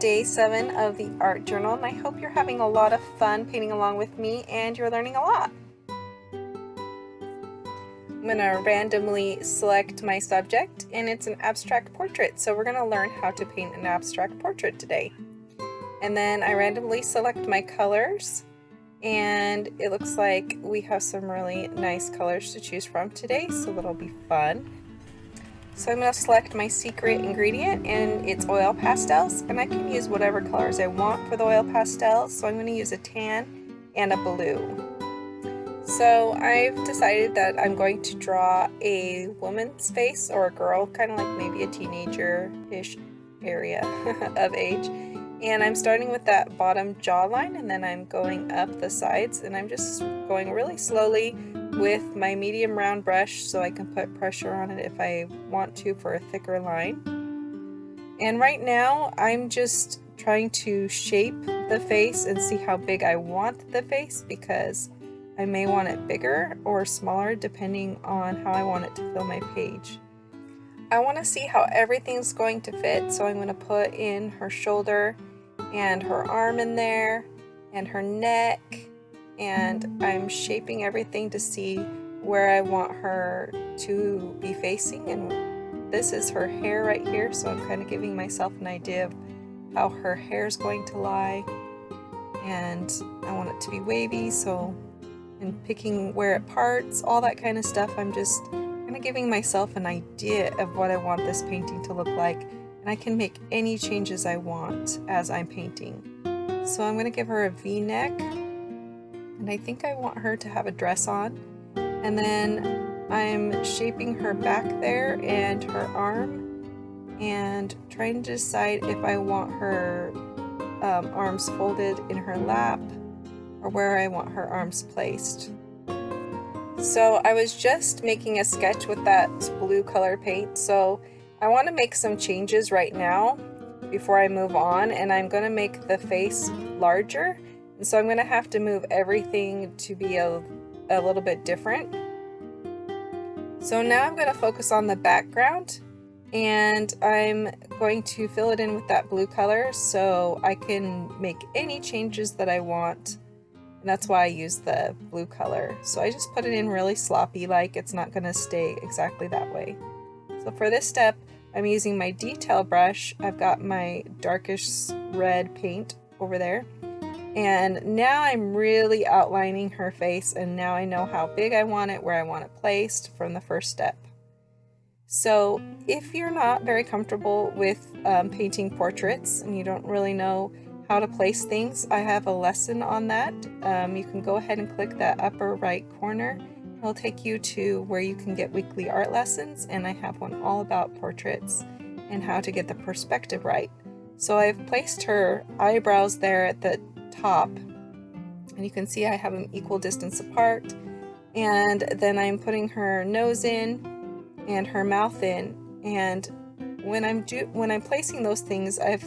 day 7 of the art journal, and I hope you're having a lot of fun painting along with me and you're learning a lot. I'm going to randomly select my subject, and it's an abstract portrait, so we're going to learn how to paint an abstract portrait today. And then I randomly select my colors, and it looks like we have some really nice colors to choose from today, so that'll be fun. So I'm going to select my secret ingredient, and it's oil pastels, and I can use whatever colors I want for the oil pastels. So I'm going to use a tan and a blue. So I've decided that I'm going to draw a woman's face, or a girl, kind of like maybe a teenager-ish area of age. And I'm starting with that bottom jawline, and then I'm going up the sides, and I'm just going really slowly with my medium round brush so I can put pressure on it if I want to for a thicker line. And right now I'm just trying to shape the face and see how big I want the face, because I may want it bigger or smaller depending on how I want it to fill my page. I want to see how everything's going to fit, so I'm going to put in her shoulder and her arm in there and her neck, and I'm shaping everything to see where I want her to be facing. And this is her hair right here, so I'm kind of giving myself an idea of how her hair is going to lie, and I want it to be wavy, so and picking where it parts, all that kind of stuff. I'm just kind of giving myself an idea of what I want this painting to look like, and I can make any changes I want as I'm painting. So I'm going to give her a V-neck, and I think I want her to have a dress on, and then I'm shaping her back there and her arm, and trying to decide if I want her arms folded in her lap or where I want her arms placed. So I was just making a sketch with that blue color paint, so I want to make some changes right now before I move on, and I'm going to make the face larger, and so I'm going to have to move everything to be a little bit different. So now I'm going to focus on the background, and I'm going to fill it in with that blue color so I can make any changes that I want. And that's why I use the blue color. So I just put it in really sloppy, like it's not going to stay exactly that way. So for this step, I'm using my detail brush. I've got my darkish red paint over there. And now I'm really outlining her face, and now I know how big I want it, where I want it placed from the first step. So if you're not very comfortable with painting portraits and you don't really know how to place things, I have a lesson on that. You can go ahead and click that upper right corner. It'll take you to where you can get weekly art lessons, and I have one all about portraits and how to get the perspective right. So I've placed her eyebrows there at the top, and you can see I have them equal distance apart, and then I'm putting her nose in and her mouth in, and when I'm placing those things, I've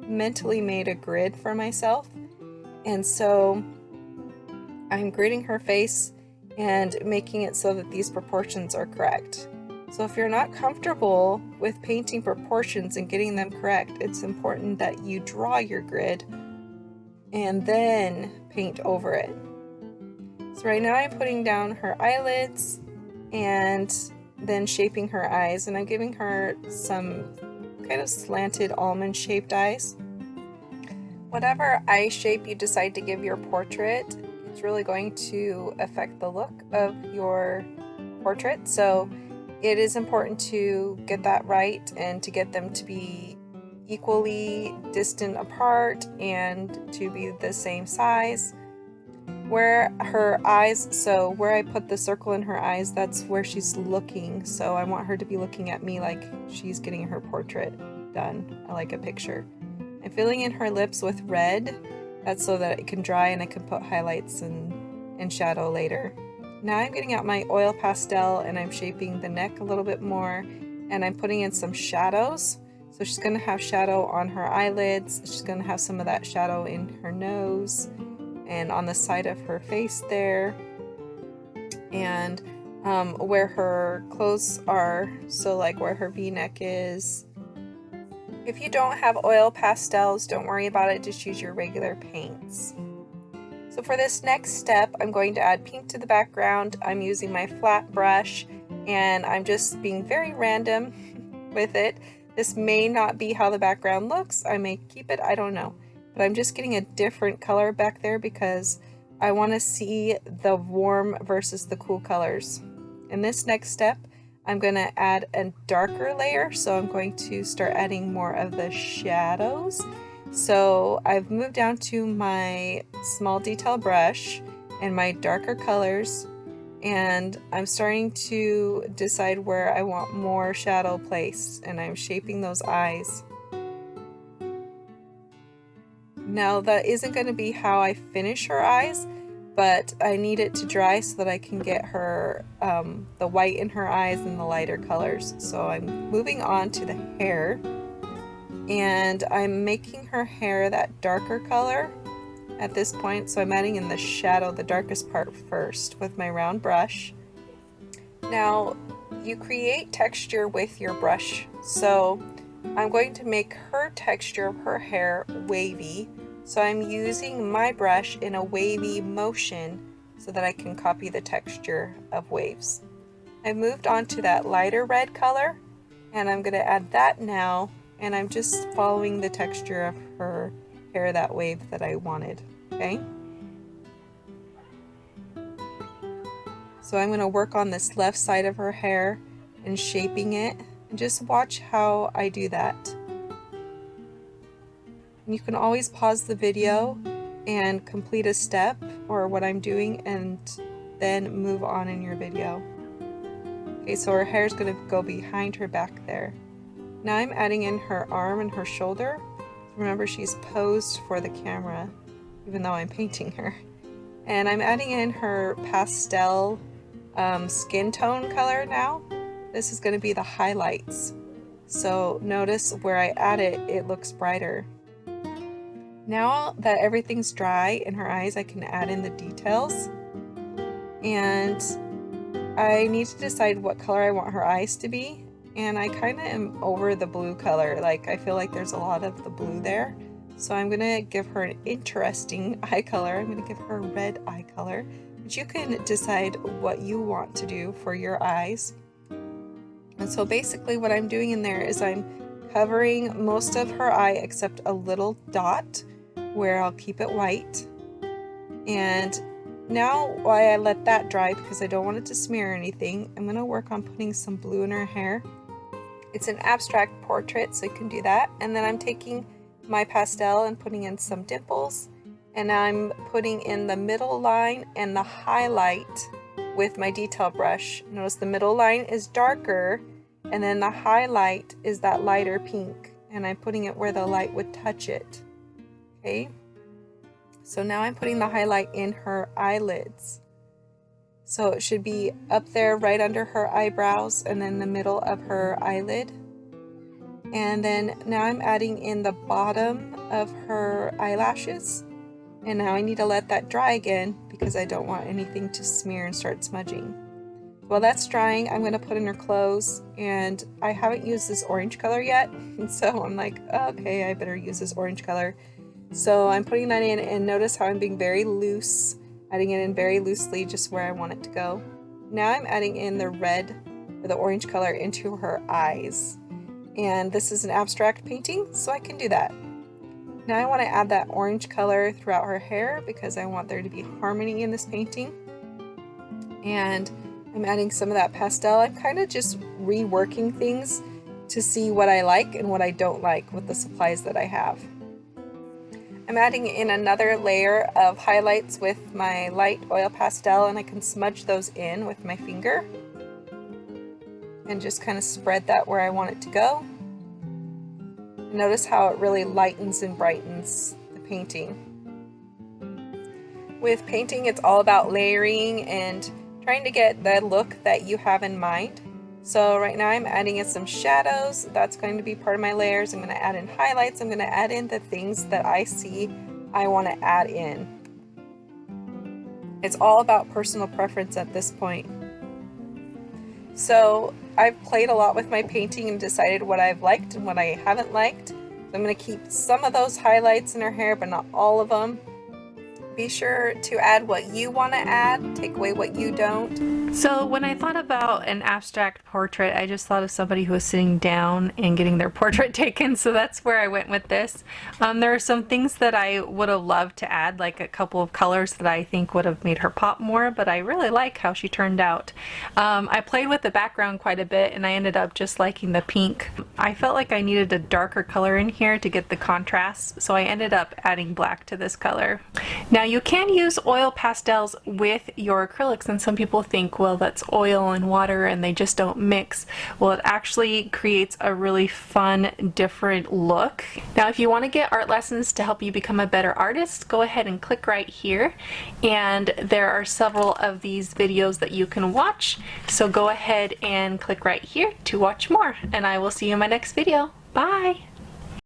mentally made a grid for myself, and so I'm gridding her face and making it so that these proportions are correct. So if you're not comfortable with painting proportions and getting them correct, it's important that you draw your grid and then paint over it. So right now I'm putting down her eyelids and then shaping her eyes, and I'm giving her some kind of slanted almond shaped eyes. Whatever eye shape you decide to give your portrait, it's really going to affect the look of your portrait. So it is important to get that right and to get them to be equally distant apart and to be the same size. Where her eyes, so where I put the circle in her eyes, that's where she's looking. So I want her to be looking at me like she's getting her portrait done. I like a picture. I'm filling in her lips with red. That's so that it can dry and I can put highlights and shadow later. Now I'm getting out my oil pastel and I'm shaping the neck a little bit more, and I'm putting in some shadows. So she's going to have shadow on her eyelids. She's going to have some of that shadow in her nose and on the side of her face there, and where her clothes are, so like where her V-neck is, If you don't have oil pastels, don't worry about it, just use your regular paints. So for this next step, I'm going to add pink to the background. I'm using my flat brush and I'm just being very random with it. This may not be how the background looks. I may keep it, I don't know. But I'm just getting a different color back there because I want to see the warm versus the cool colors. In this next step, I'm going to add a darker layer, so I'm going to start adding more of the shadows. So I've moved down to my small detail brush and my darker colors, and I'm starting to decide where I want more shadow placed, and I'm shaping those eyes. Now that isn't going to be how I finish her eyes, but I need it to dry so that I can get her the white in her eyes and the lighter colors. So I'm moving on to the hair, and I'm making her hair that darker color at this point. So I'm adding in the shadow, the darkest part first with my round brush. Now you create texture with your brush, so I'm going to make her texture of her hair wavy. So I'm using my brush in a wavy motion so that I can copy the texture of waves. I've moved on to that lighter red color, and I'm going to add that now, and I'm just following the texture of her hair, that wave that I wanted. Okay? So I'm going to work on this left side of her hair and shaping it, and just watch how I do that. You can always pause the video and complete a step or what I'm doing and then move on in your video. Okay, so her hair is going to go behind her back there. Now I'm adding in her arm and her shoulder. Remember, she's posed for the camera, even though I'm painting her. And I'm adding in her pastel skin tone color now. This is going to be the highlights. So notice where I add it, it looks brighter. Now that everything's dry in her eyes, I can add in the details. And I need to decide what color I want her eyes to be. And I kind of am over the blue color. Like, I feel like there's a lot of the blue there. So I'm going to give her an interesting eye color. I'm going to give her a red eye color. But you can decide what you want to do for your eyes. And so basically what I'm doing in there is I'm covering most of her eye except a little dot where I'll keep it white. And now while I let that dry because I don't want it to smear anything, I'm going to work on putting some blue in her hair. It's an abstract portrait, so you can do that. And then I'm taking my pastel and putting in some dimples, and I'm putting in the middle line and the highlight with my detail brush. Notice the middle line is darker, and then the highlight is that lighter pink, and I'm putting it where the light would touch it. Okay, so now I'm putting the highlight in her eyelids. So it should be up there right under her eyebrows and then the middle of her eyelid. And then now I'm adding in the bottom of her eyelashes. And now I need to let that dry again because I don't want anything to smear and start smudging. While that's drying, I'm going to put in her clothes, and I haven't used this orange color yet. And so I'm like, okay, I better use this orange color. So I'm putting that in, and notice how I'm being very loose, adding it in very loosely just where I want it to go. Now I'm adding in the red or the orange color into her eyes. And this is an abstract painting, so I can do that. Now I want to add that orange color throughout her hair because I want there to be harmony in this painting. And I'm adding some of that pastel. I'm kind of just reworking things to see what I like and what I don't like with the supplies that I have. I'm adding in another layer of highlights with my light oil pastel, and I can smudge those in with my finger and just kind of spread that where I want it to go. Notice how it really lightens and brightens the painting. With painting, it's all about layering and trying to get the look that you have in mind. So right now I'm adding in some shadows. That's going to be part of my layers. I'm going to add in highlights. I'm going to add in the things that I see I want to add in. It's all about personal preference at this point. So I've played a lot with my painting and decided what I've liked and what I haven't liked. I'm going to keep some of those highlights in her hair, but not all of them. Be sure to add what you want to add, take away what you don't. So when I thought about an abstract portrait, I just thought of somebody who was sitting down and getting their portrait taken, so that's where I went with this. There are some things that I would have loved to add, like a couple of colors that I think would have made her pop more, but I really like how she turned out. I played with the background quite a bit and I ended up just liking the pink. I felt like I needed a darker color in here to get the contrast, so I ended up adding black to this color. Now you can use oil pastels with your acrylics, and some people think, well, that's oil and water and they just don't mix. Well, it actually creates a really fun, different look. Now, if you want to get art lessons to help you become a better artist, go ahead and click right here. And there are several of these videos that you can watch. So go ahead and click right here to watch more. And I will see you in my next video. Bye!